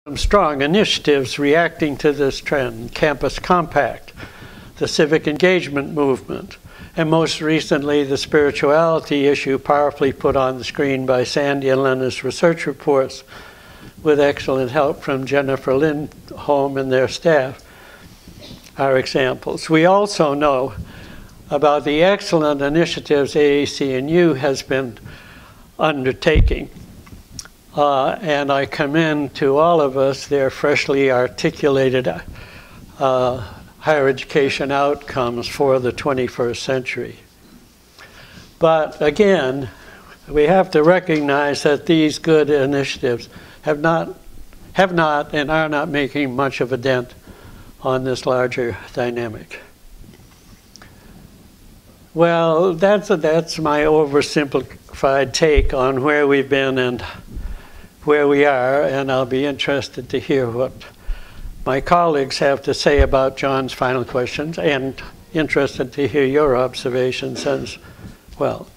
Some strong initiatives reacting to this trend: Campus Compact, the civic engagement movement, and most recently the spirituality issue powerfully put on the screen by Sandy and Lena's research reports with excellent help from Jennifer Lindholm and their staff are examples. We also know about the excellent initiatives AAC&U has been undertaking. And I commend to all of us their freshly articulated higher education outcomes for the 21st century. But again, we have to recognize that these good initiatives have not and are not making much of a dent on this larger dynamic. Well, that's my oversimplified take on where we've been and where we are, and I'll be interested to hear what my colleagues have to say about John's final questions, and interested to hear your observations as well.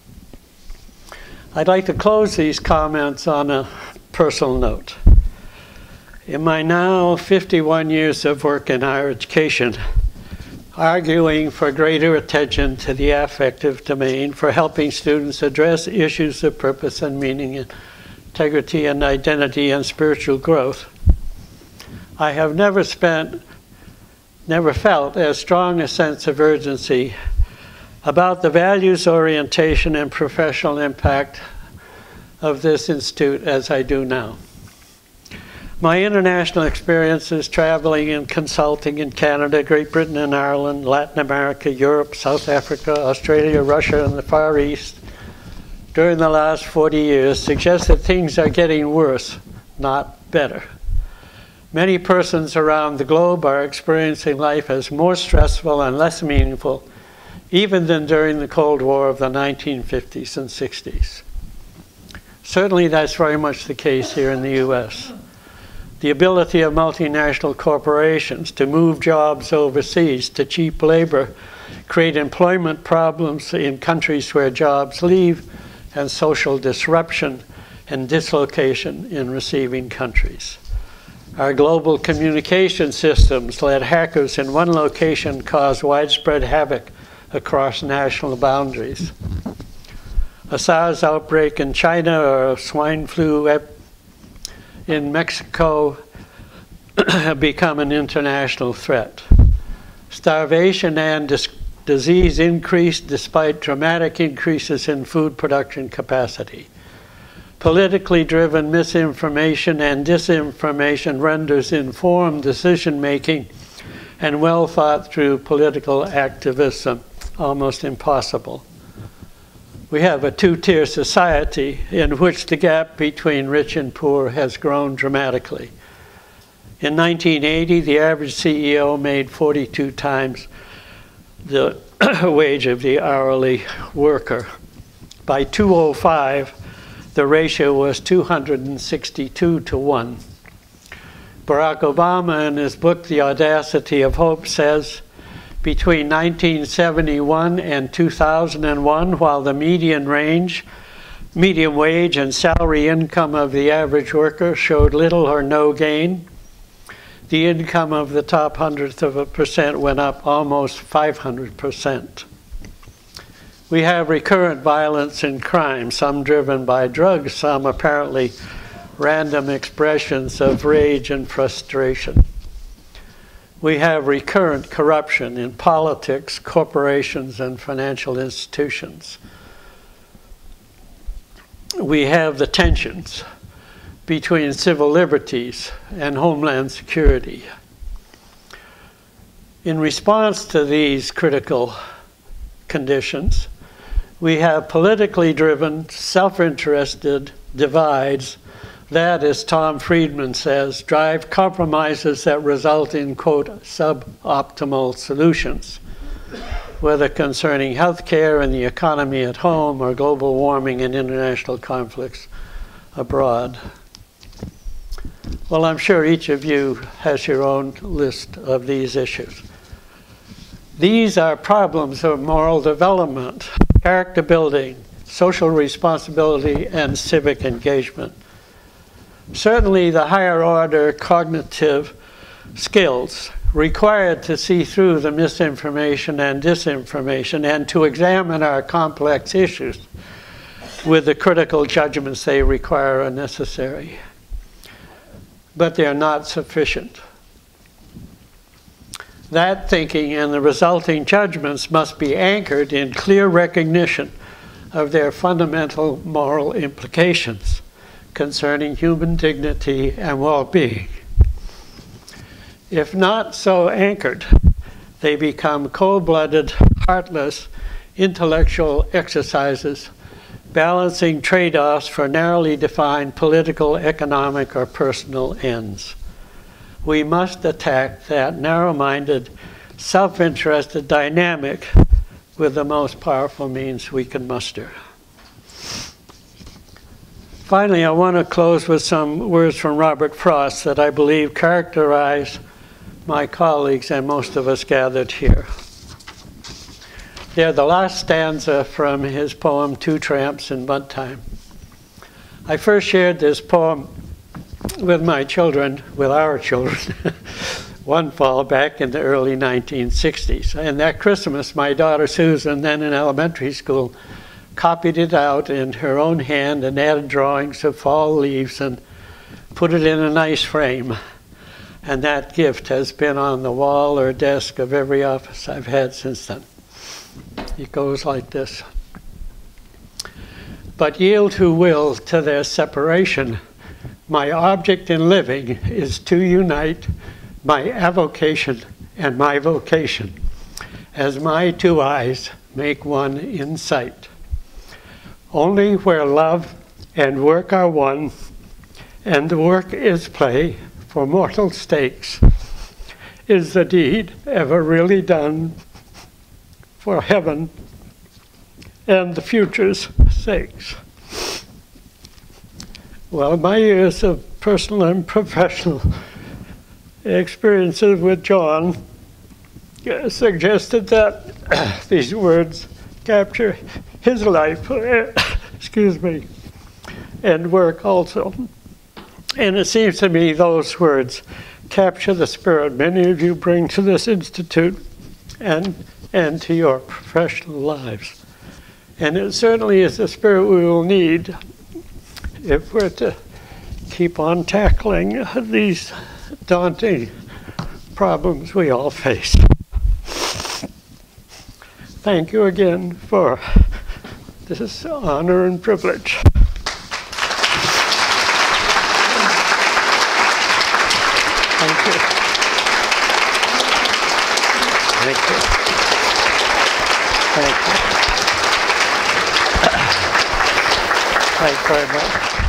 I'd like to close these comments on a personal note. In my now 51 years of work in higher education, arguing for greater attention to the affective domain, for helping students address issues of purpose and meaning, integrity and identity and spiritual growth, I have never felt as strong a sense of urgency about the values orientation and professional impact of this institute as I do now. My international experiences traveling and consulting in Canada, Great Britain and Ireland, Latin America, Europe, South Africa, Australia, Russia, and the Far East during the last 40 years suggests that things are getting worse, not better. Many persons around the globe are experiencing life as more stressful and less meaningful, even than during the Cold War of the 1950s and 60s. Certainly that's very much the case here in the US. The ability of multinational corporations to move jobs overseas to cheap labor, create employment problems in countries where jobs leave, and social disruption and dislocation in receiving countries. Our global communication systems let hackers in one location cause widespread havoc across national boundaries. A SARS outbreak in China or a swine flu in Mexico have become an international threat. Starvation and disease increased despite dramatic increases in food production capacity. Politically driven misinformation and disinformation renders informed decision-making and well thought through political activism almost impossible. We have a two-tier society in which the gap between rich and poor has grown dramatically. In 1980, the average CEO made 42 times the wage of the hourly worker. By 2005, the ratio was 262 to 1. Barack Obama, in his book, The Audacity of Hope, says, between 1971 and 2001, while the median wage and salary income of the average worker showed little or no gain, the income of the top 100% went up almost 500%. We have recurrent violence and crime, some driven by drugs, some apparently random expressions of rage and frustration. We have recurrent corruption in politics, corporations, and financial institutions. We have the tensions between civil liberties and homeland security. In response to these critical conditions, we have politically driven, self-interested divides that, as Tom Friedman says, drive compromises that result in, quote, suboptimal solutions, whether concerning healthcare and the economy at home or global warming and international conflicts abroad. Well, I'm sure each of you has your own list of these issues. These are problems of moral development, character building, social responsibility, and civic engagement. Certainly the higher order cognitive skills required to see through the misinformation and disinformation and to examine our complex issues with the critical judgments they require are necessary. But they're not sufficient. That thinking and the resulting judgments must be anchored in clear recognition of their fundamental moral implications concerning human dignity and well-being. If not so anchored, they become cold-blooded, heartless, intellectual exercises, balancing trade-offs for narrowly defined political, economic, or personal ends. We must attack that narrow-minded, self-interested dynamic with the most powerful means we can muster. Finally, I want to close with some words from Robert Frost that I believe characterize my colleagues and most of us gathered here. They're the last stanza from his poem, Two Tramps in Mud Time. I first shared this poem with my children, with our children, one fall back in the early 1960s. And that Christmas, my daughter Susan, then in elementary school, copied it out in her own hand and added drawings of fall leaves and put it in a nice frame. And that gift has been on the wall or desk of every office I've had since then. It goes like this. But yield who will to their separation. My object in living is to unite my avocation and my vocation, as my two eyes make one in sight. Only where love and work are one, and the work is play for mortal stakes, is the deed ever really done for heaven and the future's sakes. Well, my years of personal and professional experiences with John suggested that these words capture his life, excuse me, and work also. And it seems to me those words capture the spirit many of you bring to this institute and to your professional lives. And it certainly is the spirit we will need if we're to keep on tackling these daunting problems we all face. Thank you again for this honor and privilege. Thank you. Thank you. Thank you. Thank you very much.